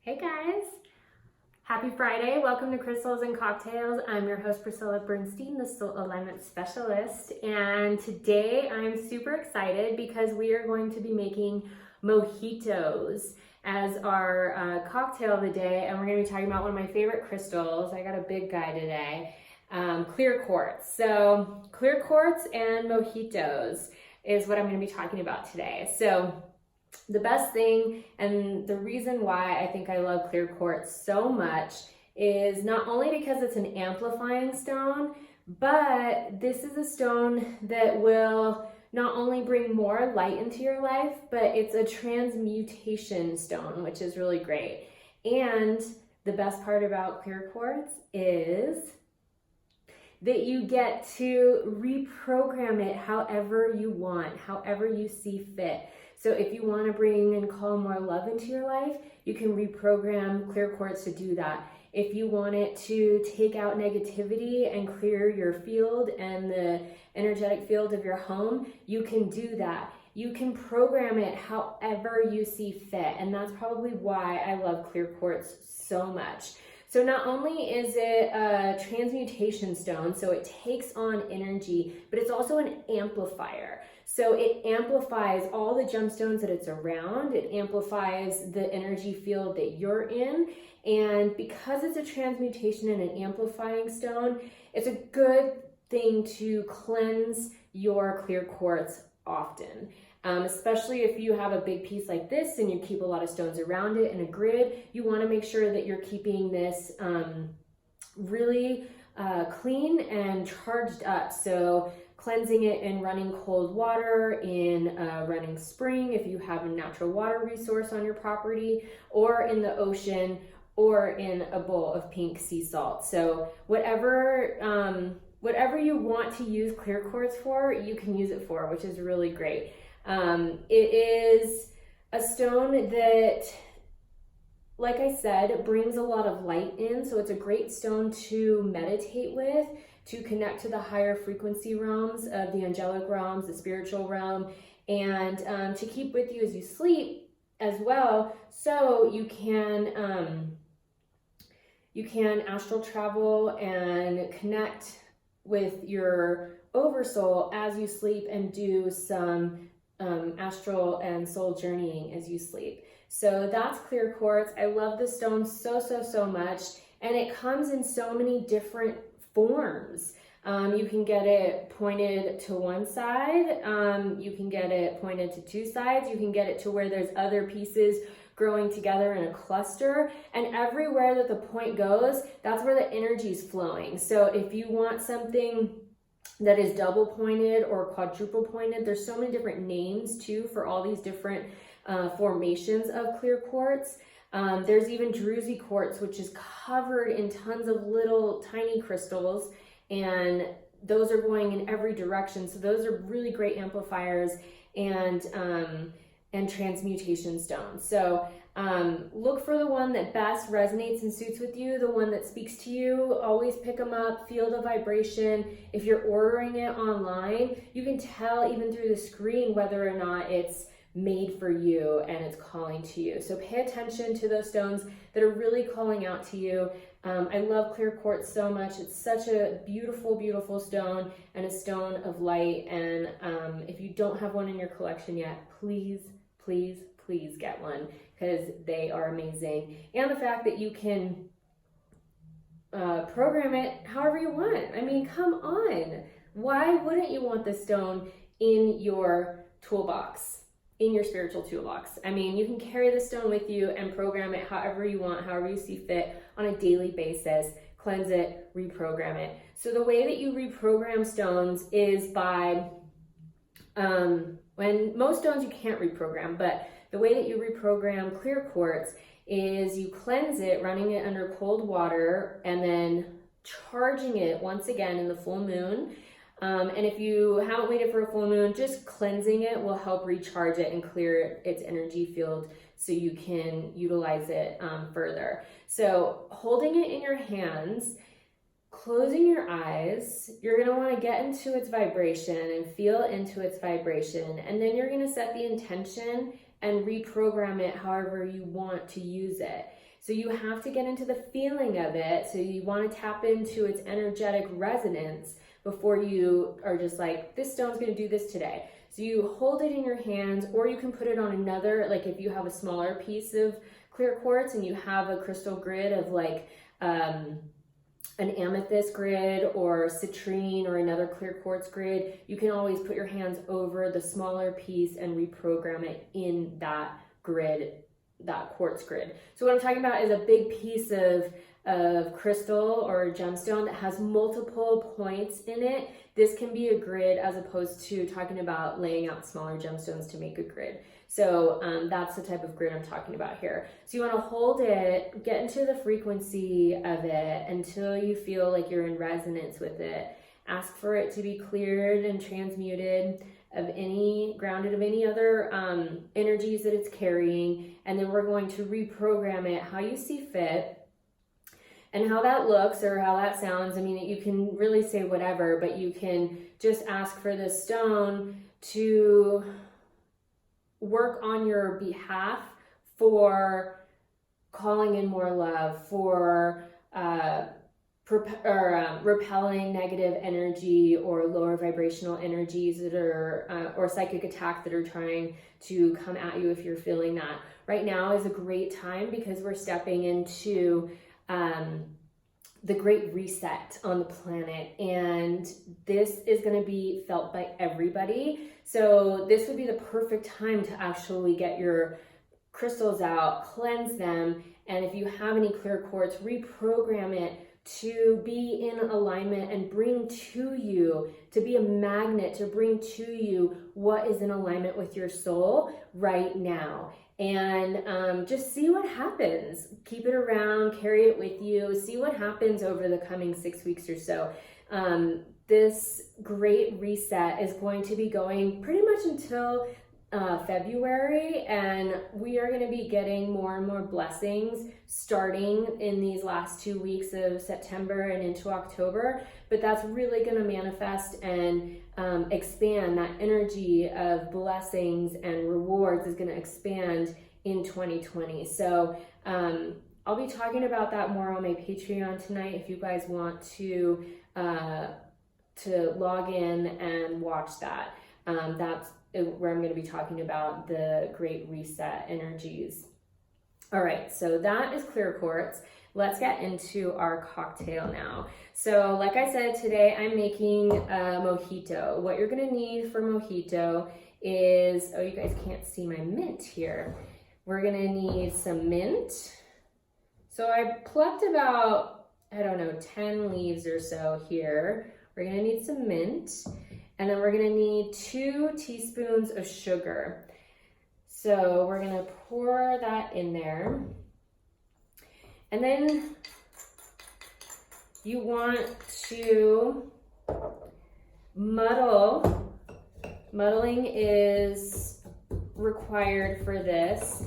Hey guys, happy Friday. Welcome to Crystals and Cocktails. I'm your host Priscilla Bernstein, the Soul Alignment Specialist, and today I'm super excited because we are going to be making mojitos as our cocktail of the day, and we're going to be talking about one of my favorite crystals. I got a big guy today, clear quartz. So clear quartz and mojitos is what I'm going to be talking about today. So the best thing and the reason why I think I love clear quartz so much is not only because it's an amplifying stone, but this is a stone that will not only bring more light into your life, but it's a transmutation stone, which is really great. And the best part about clear quartz is that you get to reprogram it however you want, however you see fit. So if you want to bring and call more love into your life, you can reprogram clear quartz to do that. If you want it to take out negativity and clear your field and the energetic field of your home, you can do that. You can program it however you see fit. And that's probably why I love clear quartz so much. So not only is it a transmutation stone, so it takes on energy, but it's also an amplifier. So it amplifies all the gemstones that it's around. It amplifies the energy field that you're in. And because it's a transmutation and an amplifying stone, it's a good thing to cleanse your clear quartz often. Especially if you have a big piece like this and you keep a lot of stones around it in a grid, you want to make sure that you're keeping this really clean and charged up. So cleansing it in running cold water, in a running spring if you have a natural water resource on your property, or in the ocean, or in a bowl of pink sea salt. So whatever you want to use clear quartz for, you can use it for, which is really great. It is a stone that, like I said, brings a lot of light in. So it's a great stone to meditate with, to connect to the higher frequency realms of the angelic realms, the spiritual realm, and to keep with you as you sleep as well. So you can astral travel and connect with your oversoul as you sleep and do some astral and soul journeying as you sleep. So that's clear quartz. I love this stone so much, and it comes in so many different forms. You can get it pointed to one side, you can get it pointed to two sides, you can get it to where there's other pieces growing together in a cluster, and everywhere that the point goes, that's where the energy is flowing. So if you want something that is double pointed or quadruple pointed, there's so many different names too for all these different formations of clear quartz. There's even druzy quartz, which is covered in tons of little tiny crystals, and those are going in every direction. So those are really great amplifiers and transmutation stones. So look for the one that best resonates and suits with you, the one that speaks to you. Always pick them up, feel the vibration. If you're ordering it online, you can tell even through the screen whether or not it's made for you and it's calling to you. So pay attention to those stones that are really calling out to you. I love clear quartz so much. It's such a beautiful stone and a stone of light. And if you don't have one in your collection yet, please get one, because they are amazing. And the fact that you can program it however you want. I mean, come on. Why wouldn't you want this stone in your toolbox, in your spiritual toolbox? I mean, you can carry the stone with you and program it however you want, however you see fit on a daily basis. Cleanse it, reprogram it. So the way that you reprogram stones is by, when most stones you can't reprogram, but the way that you reprogram clear quartz is you cleanse it, running it under cold water, and then charging it once again in the full moon. And if you haven't waited for a full moon, just cleansing it will help recharge it and clear its energy field so you can utilize it further. So holding it in your hands, closing your eyes, you're going to want to get into its vibration and feel into its vibration. And then you're going to set the intention and reprogram it however you want to use it. So you have to get into the feeling of it. So you want to tap into its energetic resonance before you are just like, this stone's going to do this today. So you hold it in your hands, or you can put it on another, like if you have a smaller piece of clear quartz and you have a crystal grid of like an amethyst grid or citrine or another clear quartz grid, you can always put your hands over the smaller piece and reprogram it in that grid, that quartz grid. So what I'm talking about is a big piece of crystal or gemstone that has multiple points in it. This can be a grid as opposed to talking about laying out smaller gemstones to make a grid. So that's the type of grid I'm talking about here. So you want to hold it, get into the frequency of it until you feel like you're in resonance with it. Ask for it to be cleared and transmuted of any, grounded of any other energies that it's carrying. And then we're going to reprogram it how you see fit. And how that looks or how that sounds, I mean, you can really say whatever, but you can just ask for the stone to work on your behalf for calling in more love, for repelling negative energy or lower vibrational energies that are, or psychic attacks that are trying to come at you if you're feeling that. Right now is a great time because we're stepping into the great reset on the planet, and this is going to be felt by everybody. So this would be the perfect time to actually get your crystals out, cleanse them, and if you have any clear quartz, reprogram it to be in alignment and bring to you, to be a magnet, to bring to you what is in alignment with your soul right now. And just see what happens. Keep it around, carry it with you, see what happens over the coming 6 weeks or so. This great reset is going to be going pretty much until February, and we are going to be getting more and more blessings starting in these last 2 weeks of September and into October. But that's really going to manifest and expand. That energy of blessings and rewards is going to expand in 2020. So I'll be talking about that more on my Patreon tonight if you guys want to log in and watch that. That's where I'm going to be talking about the Great Reset energies. All right, so that is clear quartz. Let's get into our cocktail now. So like I said, today I'm making a mojito. What you're going to need for mojito is, oh, you guys can't see my mint here. We're going to need some mint. So I plucked about, I don't know, 10 leaves or so here. We're going to need some mint. And then we're going to need 2 teaspoons of sugar. So we're going to pour that in there. And then you want to muddle. Muddling is required for this.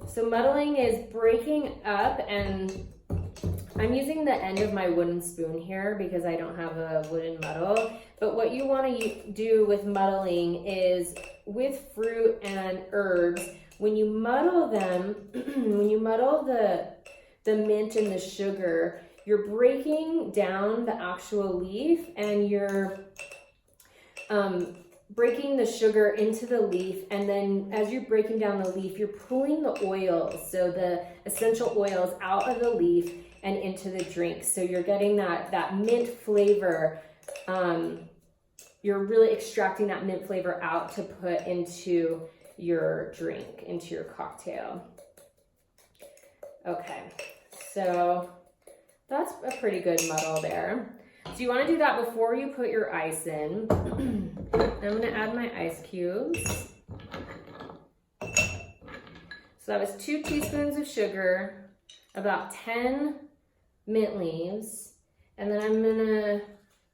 So muddling is breaking up, and I'm using the end of my wooden spoon here because I don't have a wooden muddle. But what you want to do with muddling is with fruit and herbs, when you muddle them, when you muddle the mint and the sugar, you're breaking down the actual leaf, and you're breaking the sugar into the leaf, and then as you're breaking down the leaf, you're pulling the oils, so the essential oils out of the leaf and into the drink. So you're getting that mint flavor. You're really extracting that mint flavor out to put into your drink, into your cocktail. Okay, so that's a pretty good muddle there. So you want to do that before you put your ice in. I'm going to add my ice cubes. So that was 2 teaspoons of sugar, about 10 mint leaves, and then I'm going to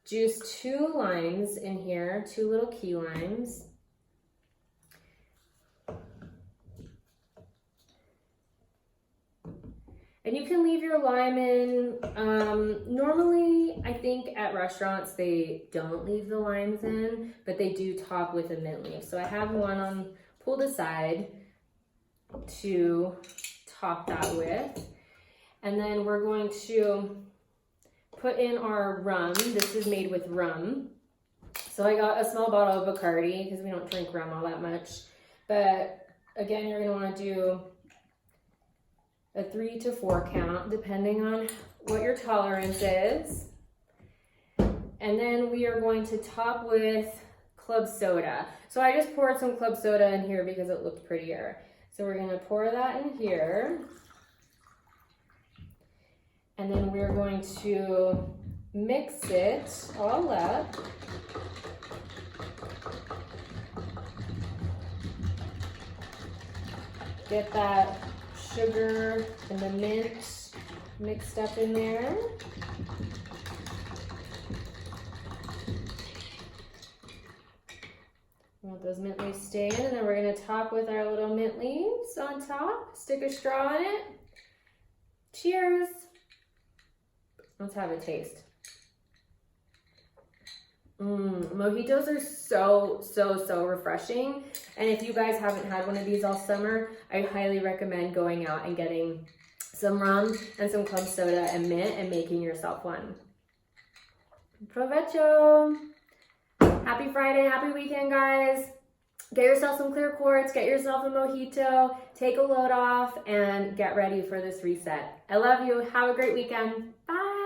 juice 2 limes in here, 2 little key limes. And you can leave your lime in. Normally, I think at restaurants, they don't leave the limes in, but they do top with a mint leaf. So I have one pulled aside to top that with. And then we're going to put in our rum. This is made with rum. So I got a small bottle of Bacardi because we don't drink rum all that much. But again, you're going to want to do a 3 to 4 count depending on what your tolerance is. And then we are going to top with club soda. So I just poured some club soda in here because it looked prettier. So we're going to pour that in here. And then we're going to mix it all up. Get that sugar and the mint mixed up in there. We want those mint leaves stay in, and then we're going to top with our little mint leaves on top. Stick a straw in it. Cheers. Let's have a taste. Mojitos are so refreshing. And if you guys haven't had one of these all summer, I highly recommend going out and getting some rum and some club soda and mint and making yourself one. Provecho! Happy Friday, happy weekend, guys. Get yourself some clear quartz, get yourself a mojito, take a load off, and get ready for this reset. I love you. Have a great weekend. Bye.